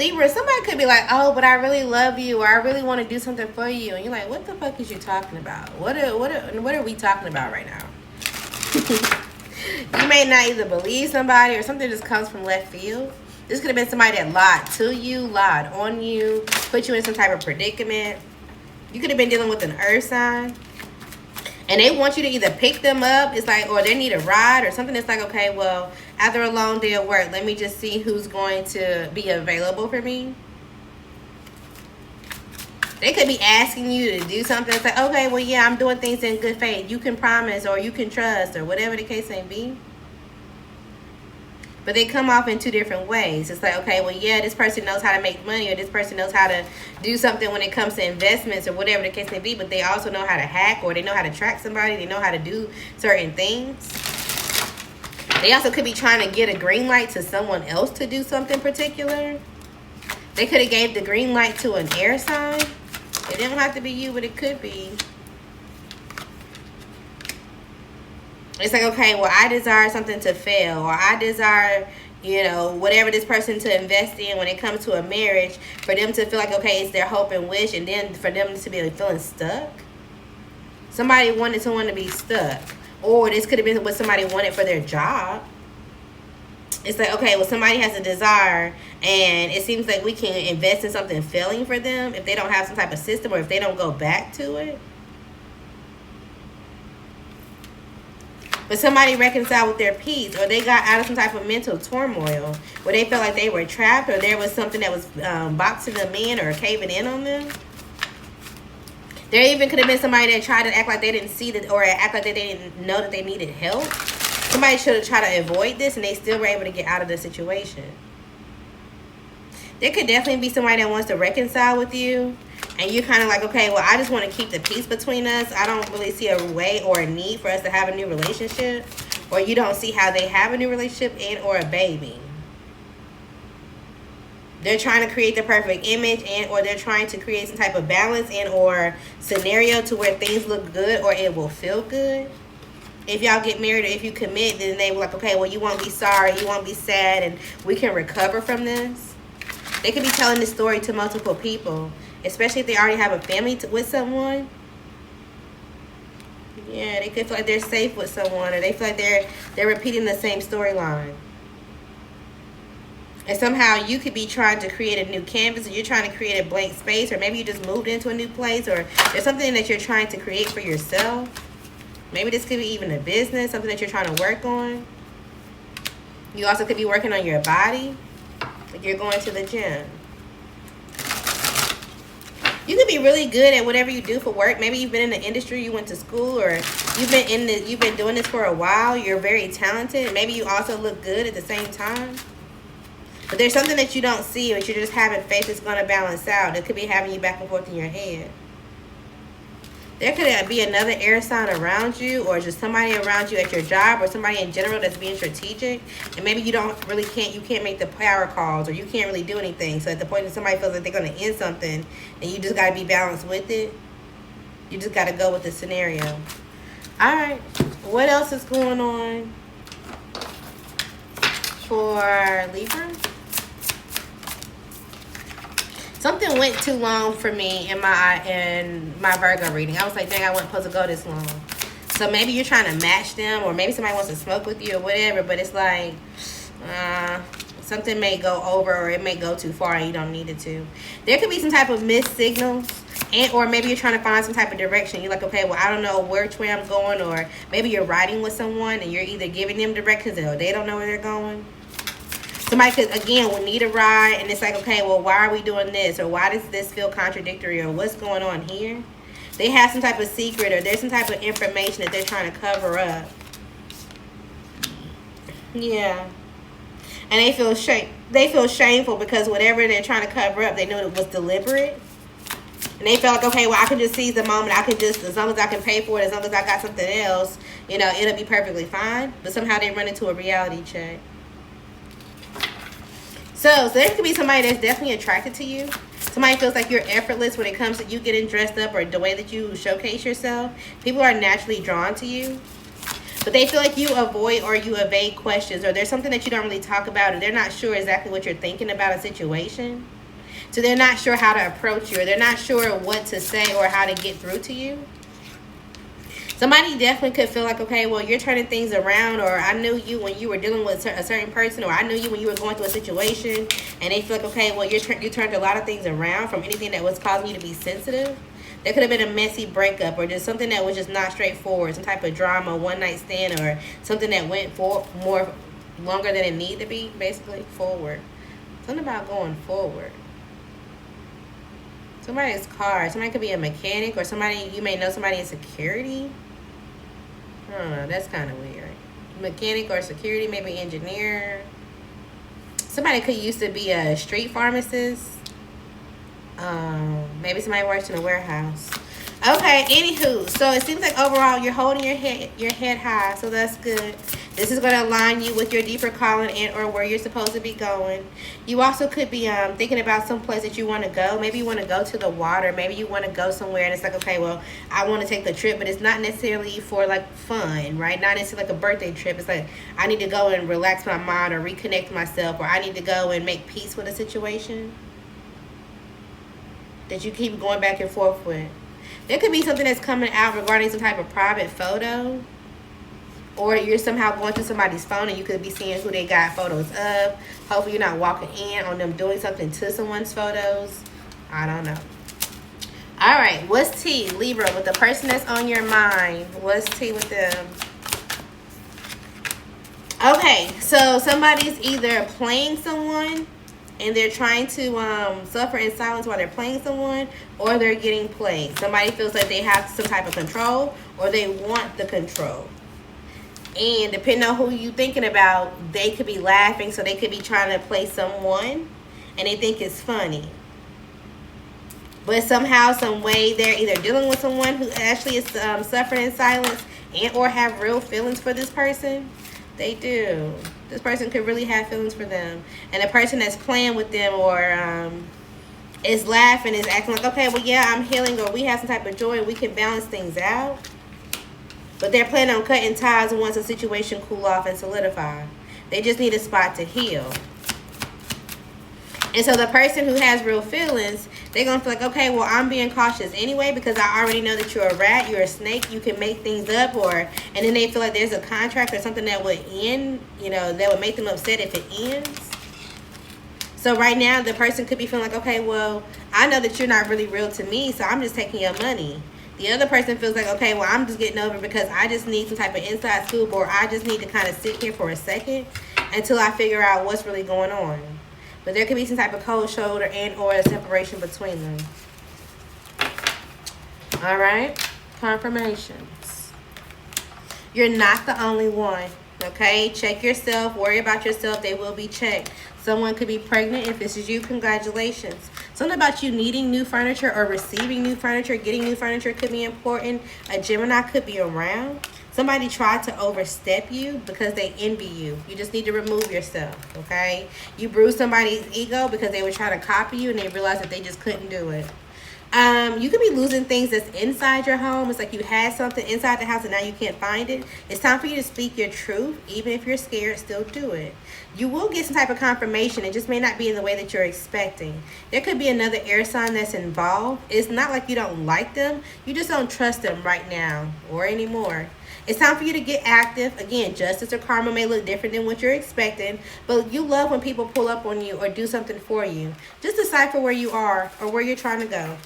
Libra, somebody could be like, oh, but I really love you, or I really want to do something for you. And you're like, what the fuck is you talking about? What are we talking about right now? You may not either believe somebody or something just comes from left field. This could have been somebody that lied to you, lied on you, put you in some type of predicament. You could have been dealing with an earth sign. And they want you to either pick them up, it's like, or they need a ride or something. It's like, okay, well, after a long day of work, let me just see who's going to be available for me. They could be asking you to do something. It's like, okay, well, yeah, I'm doing things in good faith. You can promise or you can trust or whatever the case may be. But they come off in two different ways. It's like, okay, well, yeah, this person knows how to make money, or this person knows how to do something when it comes to investments or whatever the case may be, but they also know how to hack, or they know how to track somebody. They know how to do certain things. They also could be trying to get a green light to someone else to do something particular. They could have gave the green light to an air sign. It didn't have to be you, but it could be. It's like, okay, well, I desire something to fail, or I desire, you know, whatever this person to invest in when it comes to a marriage, for them to feel like, okay, it's their hope and wish, and then for them to be like feeling stuck. Somebody wanted someone to be stuck. Or this could have been what somebody wanted for their job. It's like, okay, well, somebody has a desire, and it seems like we can invest in something failing for them if they don't have some type of system, or if they don't go back to it. But somebody reconciled with their peace, or they got out of some type of mental turmoil where they felt like they were trapped, or there was something that was boxing them in or caving in on them. There even could have been somebody that tried to act like they didn't see that, or act like they didn't know that they needed help. Somebody should have tried to avoid this, and they still were able to get out of the situation. There could definitely be somebody that wants to reconcile with you, and you're kind of like, okay, well, I just want to keep the peace between us. I don't really see a way or a need for us to have a new relationship. Or you don't see how they have a new relationship and or a baby. They're trying to create the perfect image, and or they're trying to create some type of balance and or scenario to where things look good or it will feel good. If y'all get married or if you commit, then they were like, okay, well, you won't be sorry, you won't be sad, and we can recover from this. They could be telling this story to multiple people, especially if they already have a family with someone. Yeah, they could feel like they're safe with someone, or they feel like they're repeating the same storyline. And somehow you could be trying to create a new canvas, or you're trying to create a blank space, or maybe you just moved into a new place, or there's something that you're trying to create for yourself. Maybe this could be even a business, something that you're trying to work on. You also could be working on your body, like you're going to the gym. You could be really good at whatever you do for work. Maybe you've been in the industry, you went to school, or you've been doing this for a while. You're very talented. Maybe you also look good at the same time. But there's something that you don't see, but you're just having faith it's going to balance out. It could be having you back and forth in your head. There could be another air sign around you, or just somebody around you at your job, or somebody in general that's being strategic. And maybe you can't make the power calls, or you can't really do anything. So at the point that somebody feels like they're going to end something, and you just got to be balanced with it. You just got to go with the scenario. All right. What else is going on for Libra? Something went too long for me in my Virgo reading. I was like, dang, I wasn't supposed to go this long. So maybe you're trying to match them, or maybe somebody wants to smoke with you or whatever, but it's like something may go over, or it may go too far and you don't need it to. There could be some type of missed signals, or maybe you're trying to find some type of direction. You're like, okay, well, I don't know which way I'm going, or maybe you're riding with someone and you're either giving them directions or they don't know where they're going. Somebody could, again, will need a ride, and it's like, okay, well, why are we doing this? Or why does this feel contradictory? Or what's going on here? They have some type of secret, or there's some type of information that they're trying to cover up. Yeah. And they feel shameful because whatever they're trying to cover up, they knew it was deliberate. And they felt like, okay, well, I can just seize the moment. I can just, as long as I can pay for it, as long as I got something else, you know, it'll be perfectly fine. But somehow they run into a reality check. So there could be somebody that's definitely attracted to you. Somebody feels like you're effortless when it comes to you getting dressed up, or the way that you showcase yourself. People are naturally drawn to you. But they feel like you avoid or you evade questions, or there's something that you don't really talk about, or they're not sure exactly what you're thinking about a situation. So they're not sure how to approach you, or they're not sure what to say or how to get through to you. Somebody definitely could feel like, okay, well, you're turning things around, or I knew you when you were dealing with a certain person, or I knew you when you were going through a situation, and they feel like, okay, well, you turned a lot of things around from anything that was causing you to be sensitive. There could have been a messy breakup, or just something that was just not straightforward, some type of drama, one-night stand, or something that went for more longer than it needed to be, basically, forward. Something about going forward. Somebody's car. Somebody could be a mechanic, or somebody, you may know somebody in security. I don't know. That's kind of weird. Mechanic or security, maybe engineer. Somebody could used to be a street pharmacist. Maybe somebody works in a warehouse. Okay, anywho, so it seems like overall you're holding your head high, so that's good. This is going to align you with your deeper calling and or where you're supposed to be going. You also could be thinking about some place that you want to go. Maybe you want to go to the water. Maybe you want to go somewhere and it's like, okay, well, I want to take the trip, but it's not necessarily for like fun, right? Not necessarily like a birthday trip. It's like I need to go and relax my mind or reconnect myself, or I need to go and make peace with a situation that you keep going back and forth with. There could be something that's coming out regarding some type of private photo, or you're somehow going through somebody's phone and you could be seeing who they got photos of. Hopefully you're not walking in on them doing something to someone's photos. I don't know. All right, what's tea, Libra, with the person that's on your mind? What's tea with them? Okay, so somebody's either playing someone and they're trying to suffer in silence while they're playing someone, or they're getting played. Somebody feels like they have some type of control, or they want the control. And depending on who you're thinking about, they could be laughing, so they could be trying to play someone, and they think it's funny. But somehow, some way, they're either dealing with someone who actually is suffering in silence and or have real feelings for this person. They do. This person could really have feelings for them. And the person that's playing with them or is laughing, is acting like, okay, well, yeah, I'm healing, or we have some type of joy and we can balance things out. But they're planning on cutting ties once the situation cool off and solidify. They just need a spot to heal. And so the person who has real feelings, they're going to feel like, okay, well, I'm being cautious anyway because I already know that you're a rat, you're a snake, you can make things up, and then they feel like there's a contract or something that would end, that would make them upset if it ends. So right now, the person could be feeling like, okay, well, I know that you're not really real to me, so I'm just taking your money. The other person feels like, okay, well, I'm just getting over because I just need some type of inside scoop, or I just need to kind of sit here for a second until I figure out what's really going on. But there could be some type of cold shoulder and or a separation between them. All right. Confirmations. You're not the only one. Okay. Check yourself. Worry about yourself. They will be checked. Someone could be pregnant. If this is you, congratulations. Something about you needing new furniture or receiving new furniture, getting new furniture could be important. A Gemini could be around. Somebody tried to overstep you because they envy you. You just need to remove yourself, okay? You bruised somebody's ego because they were trying to copy you and they realized that they just couldn't do it. You could be losing things that's inside your home. It's like you had something inside the house and now you can't find it. It's time for you to speak your truth. Even if you're scared, still do it. You will get some type of confirmation. It just may not be in the way that you're expecting. There could be another air sign that's involved. It's not like you don't like them. You just don't trust them right now or anymore. It's time for you to get active. Again, justice or karma may look different than what you're expecting, but you love when people pull up on you or do something for you. Just decipher where you are or where you're trying to go.